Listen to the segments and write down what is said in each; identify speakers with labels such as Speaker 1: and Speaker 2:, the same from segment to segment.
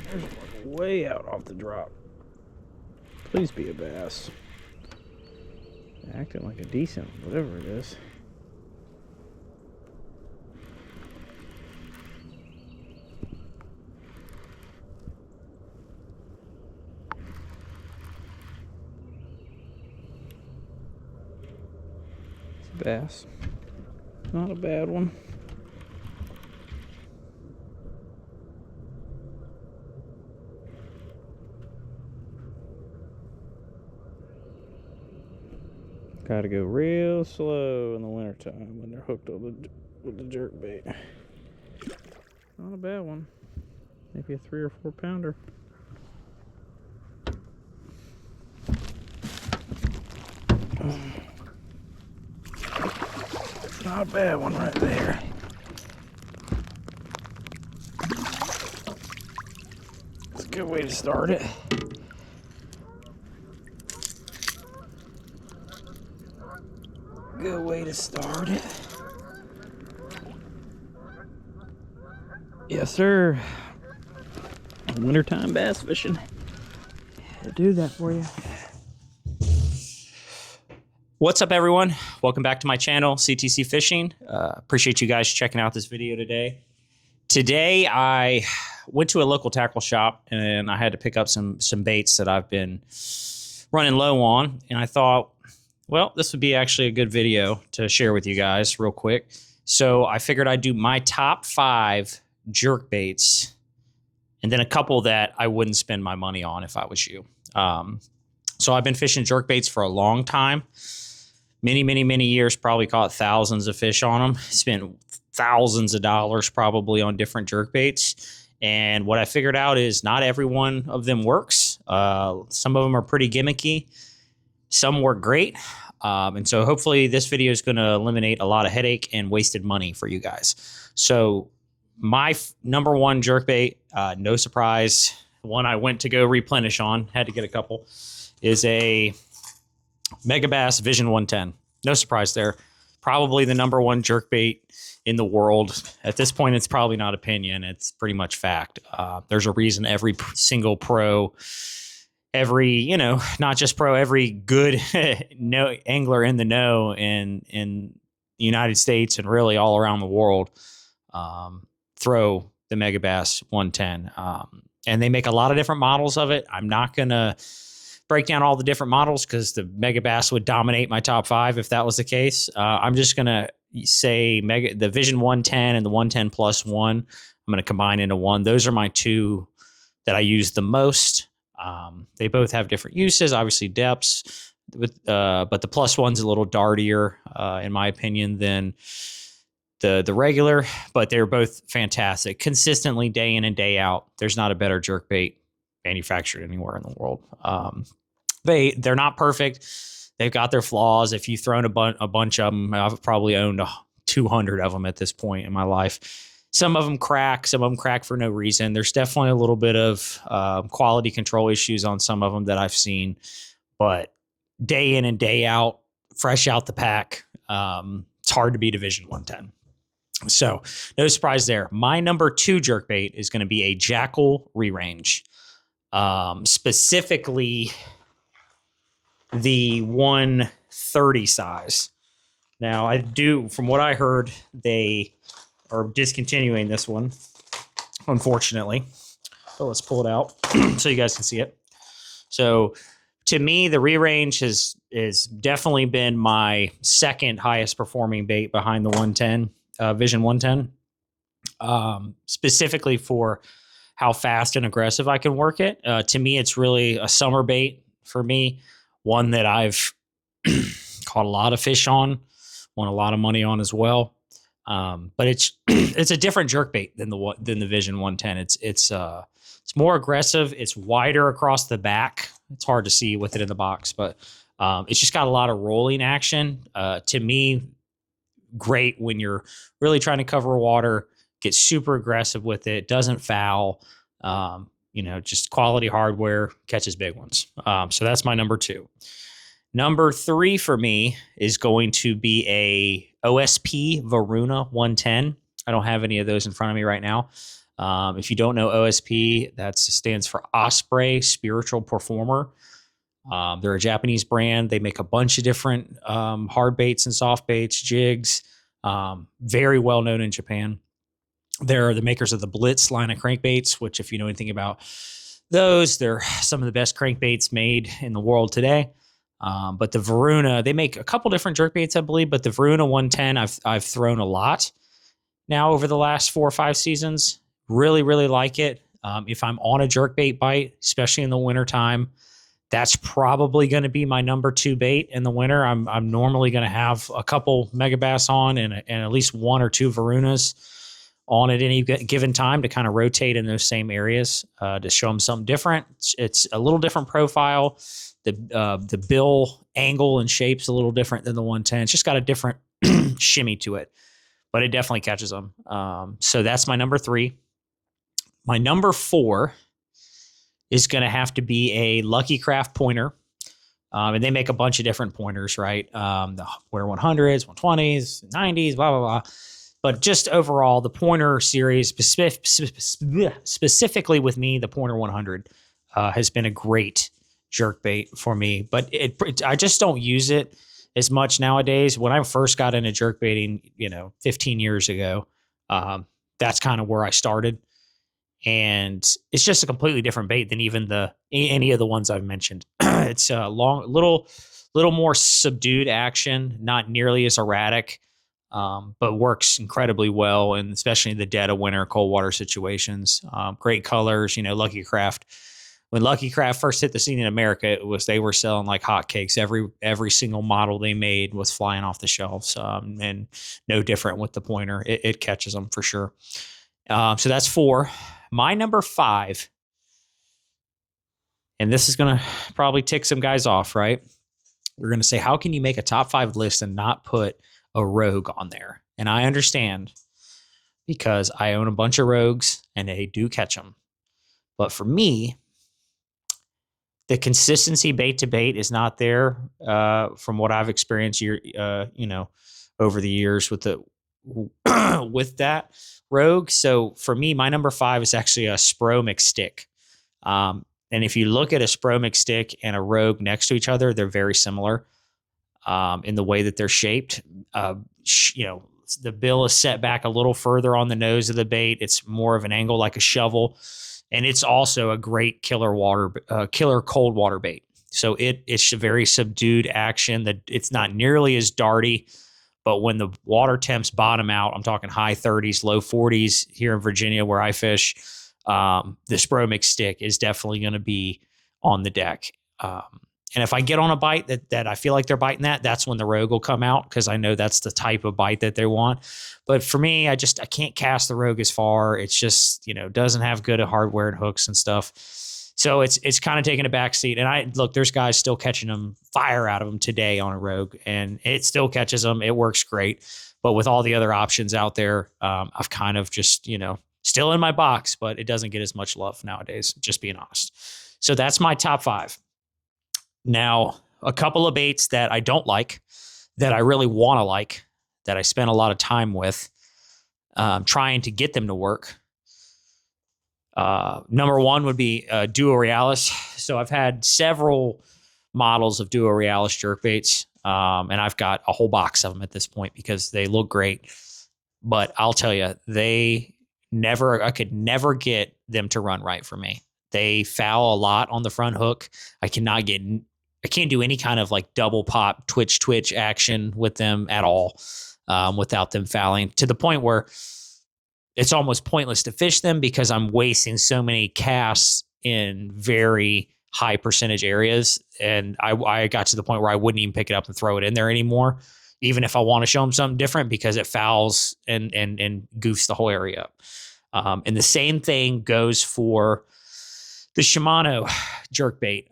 Speaker 1: There's one way out off the drop. Please be a bass. Acting like a decent, whatever it is. It's a bass. Not a bad one. Gotta go real slow in the wintertime when they're hooked on with the jerk bait. Not a bad one. Maybe a 3 or 4 pounder. Not a bad one right there. It's a good way to start it. Good way to start it. Yes, sir. Wintertime bass fishing. I'll do that for you.
Speaker 2: What's up, everyone? Welcome back to my channel, CTC Fishing. Appreciate you guys checking out this video today. Today, I went to a local tackle shop and I had to pick up some baits that I've been running low on. And I thought, well, this would be actually a good video to share with you guys real quick. So I figured I'd do my top 5 jerk baits and then a couple that I wouldn't spend my money on if I was you. So I've been fishing jerk baits for a long time. Many years, probably caught thousands of fish on them. Spent thousands of dollars probably on different jerk baits. And what I figured out is not every one of them works. Some of them are pretty gimmicky. Some work great. And so hopefully this video is going to eliminate a lot of headache and wasted money for you guys. So my number 1 jerkbait, no surprise, one I went to go replenish on, had to get a couple, is a Megabass Vision 110. No surprise there. Probably the number 1 jerkbait in the world. At this point, it's probably not opinion. It's pretty much fact. There's a reason every single pro, every, not just pro, every good angler in the know in the United States and really all around the world throw the Megabass 110. And they make a lot of different models of it. I'm not going to break down all the different models because the Megabass would dominate my top 5 if that was the case. I'm just going to say the Vision 110 and the 110 Plus 1. I'm going to combine into one. Those are my 2 that I use the most. They both have different uses, obviously depths, but the Plus 1's a little dartier, in my opinion, than the regular, but they're both fantastic. Consistently, day in and day out, there's not a better jerkbait manufactured anywhere in the world. They're not perfect. They've got their flaws. If you've thrown a bunch of them, I've probably owned 200 of them at this point in my life. Some of them crack. Some of them crack for no reason. There's definitely a little bit of quality control issues on some of them that I've seen. But day in and day out, fresh out the pack, it's hard to beat a Vision 110. So no surprise there. My number 2 jerkbait is going to be a Jackall Rerange. Specifically the 130 size. Now, from what I heard, they are discontinuing this one, unfortunately. So let's pull it out so you guys can see it. So to me, the Rerange has definitely been my second highest performing bait behind the 110, Vision 110, specifically for how fast and aggressive I can work it. To me, it's really a summer bait for me, one that I've caught a lot of fish on, won a lot of money on as well. But it's a different jerkbait than the Vision 110. It's more aggressive. It's wider across the back. It's hard to see with it in the box, but it's just got a lot of rolling action. To me, great when you're really trying to cover water. Get super aggressive with it. Doesn't foul. Just quality hardware, catches big ones. So that's my number 2. Number 3 for me is going to be a OSP Varuna 110. I don't have any of those in front of me right now. If you don't know OSP, that stands for Osprey Spiritual Performer. They're a Japanese brand. They make a bunch of different hard baits and soft baits, jigs. Very well known in Japan. They're the makers of the Blitz line of crankbaits, which, if you know anything about those, they're some of the best crankbaits made in the world today. But the Varuna, they make a couple different jerkbaits, I believe, but the Varuna 110, I've thrown a lot now over the last 4 or 5 seasons. Really, really like it. If I'm on a jerkbait bite, especially in the wintertime, that's probably going to be my number 2 bait in the winter. I'm normally going to have a couple Megabass on and at least 1 or 2 Varunas on at any given time to kind of rotate in those same areas to show them something different. It's a little different profile. The bill angle and shape's a little different than the 110. It's just got a different shimmy to it, but it definitely catches them. So that's my number 3. My number 4 is going to have to be a Lucky Craft pointer. And they make a bunch of different pointers, right? The Pointer 100s, 120s, 90s, blah, blah, blah. But just overall, the pointer series, specifically with me, the Pointer 100 has been a great jerkbait for me. But I just don't use it as much nowadays. When I first got into jerkbaiting, 15 years ago, that's kind of where I started. And it's just a completely different bait than even any of the ones I've mentioned. It's a little more subdued action, not nearly as erratic, but works incredibly well, and especially in the dead of winter, cold water situations. Great colors, Lucky Craft. When Lucky Craft first hit the scene in America, they were selling like hotcakes. Every single model they made was flying off the shelves, and no different with the pointer. It catches them for sure. So that's 4. My number 5, and this is going to probably tick some guys off, right? We're going to say, how can you make a top 5 list and not put a rogue on there? And I understand, because I own a bunch of rogues and they do catch them. But for me, the consistency bait to bait is not there from what I've experienced over the years with that rogue. So for me, my number 5 is actually a Spro Mcstick. And if you look at a Spro Mcstick and a rogue next to each other, they're very similar in the way that they're shaped. The bill is set back a little further on the nose of the bait. It's more of an angle like a shovel. And it's also a great killer cold water bait. So it's a very subdued action. That it's not nearly as darty. But when the water temps bottom out, I'm talking high 30s, low 40s here in Virginia where I fish, the Spro Mcstick is definitely going to be on the deck. And if I get on a bite that I feel like they're biting that's when the rogue will come out, because I know that's the type of bite that they want. But for me, I can't cast the rogue as far. It's just, doesn't have good hardware and hooks and stuff. So it's kind of taking a back seat. And there's guys still catching them, fire out of them today on a rogue, and it still catches them. It works great. But with all the other options out there, I've kind of just, still in my box, but it doesn't get as much love nowadays, just being honest. So that's my top 5. Now, a couple of baits that I don't like, that I really want to like, that I spend a lot of time with, trying to get them to work. Number 1 would be Duo Realis. So I've had several models of Duo Realis jerkbaits, and I've got a whole box of them at this point because they look great. But I'll tell you, I could never get them to run right for me. They foul a lot on the front hook. I can't do any kind of like double pop twitch action with them at all without them fouling, to the point where it's almost pointless to fish them because I'm wasting so many casts in very high percentage areas. And I got to the point where I wouldn't even pick it up and throw it in there anymore, even if I want to show them something different, because it fouls and goofs the whole area up. And the same thing goes for the Shimano jerkbait.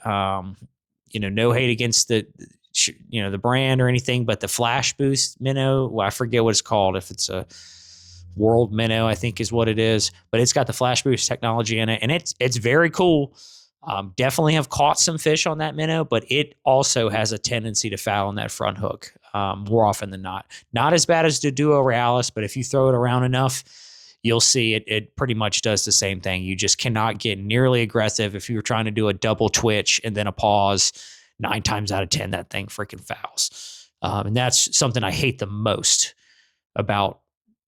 Speaker 2: No hate against the brand or anything, but the Flash Boost minnow, well, I forget what it's called. If it's a World minnow, I think is what it is, but it's got the Flash Boost technology in it, and it's very cool. Definitely have caught some fish on that minnow, but it also has a tendency to foul on that front hook more often than not. Not as bad as the Duo Realis, but if you throw it around enough, you'll see it pretty much does the same thing. You just cannot get nearly aggressive. If you're trying to do a double twitch and then a pause, 9 times out of 10, that thing freaking fouls. And that's something I hate the most about,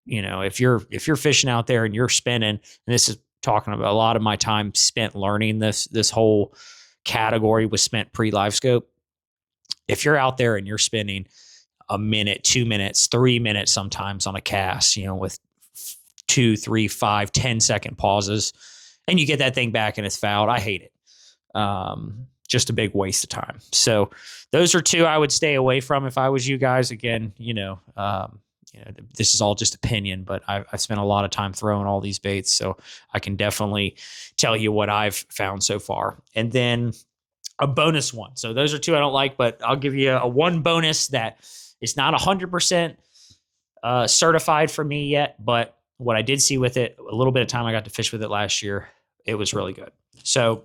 Speaker 2: if you're fishing out there and you're spinning, and this is talking about a lot of my time spent learning this whole category was spent pre-live scope. If you're out there and you're spinning a minute, 2 minutes, 3 minutes sometimes on a cast, with 2, 3, 5, 10-second pauses, and you get that thing back and it's fouled, I hate it. Just a big waste of time. So those are 2 I would stay away from if I was you guys. Again, this is all just opinion, but I've spent a lot of time throwing all these baits, so I can definitely tell you what I've found so far. And then a bonus one. So those are 2 I don't like, but I'll give you a one bonus that is not 100% certified for me yet, but what I did see with it, a little bit of time I got to fish with it last year, it was really good. So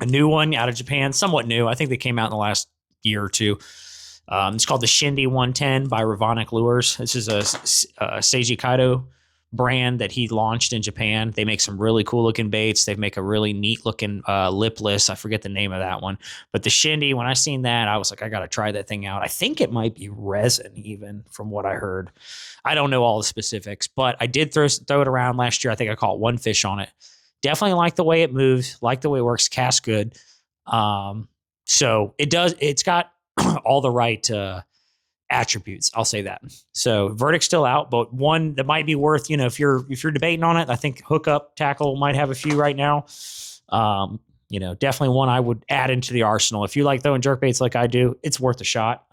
Speaker 2: a new one out of Japan, somewhat new. I think they came out in the last year or 2. It's called the Shindy 110 by Ravonic Lures. This is a Seiji Kaido brand that he launched in Japan. They make some really cool looking baits. They make a really neat looking lipless. I forget the name of that one. But the Shindy, when I seen that, I was like, I got to try that thing out. I think it might be resin even from what I heard. I don't know all the specifics, but I did throw it around last year. I think I caught 1 fish on it. Definitely like the way it moves, like the way it works, casts good. So it's got all the right attributes. I'll say that. So verdict's still out, but one that might be worth, if you're debating on it, I think hookup tackle might have a few right now. Definitely one I would add into the arsenal. If you like throwing jerkbaits like I do, it's worth a shot.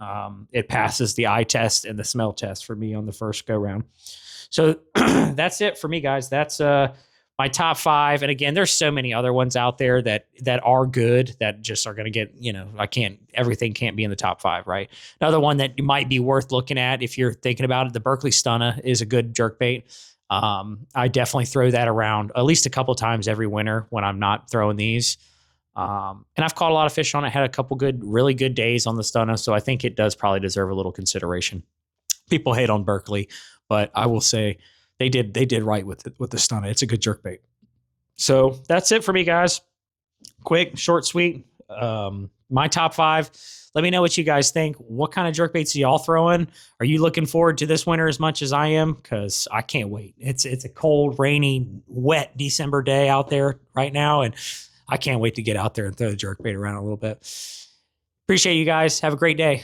Speaker 2: It passes the eye test and the smell test for me on the first go round. So that's it for me, guys. That's my top 5. And again, there's so many other ones out there that are good that just are going to get, everything can't be in the top 5, right? Another one that might be worth looking at if you're thinking about it, the Berkeley Stunna is a good jerkbait. I definitely throw that around at least a couple times every winter when I'm not throwing these. And I've caught a lot of fish on it, had a couple really good days on the Stunna. So I think it does probably deserve a little consideration. People hate on Berkeley, but I will say, they did right with the Stunna. It's a good jerkbait. So that's it for me, guys. Quick, short, sweet. My top 5. Let me know what you guys think. What kind of jerkbaits are y'all throwing? Are you looking forward to this winter as much as I am? Because I can't wait. It's a cold, rainy, wet December day out there right now, and I can't wait to get out there and throw the jerkbait around a little bit. Appreciate you guys. Have a great day.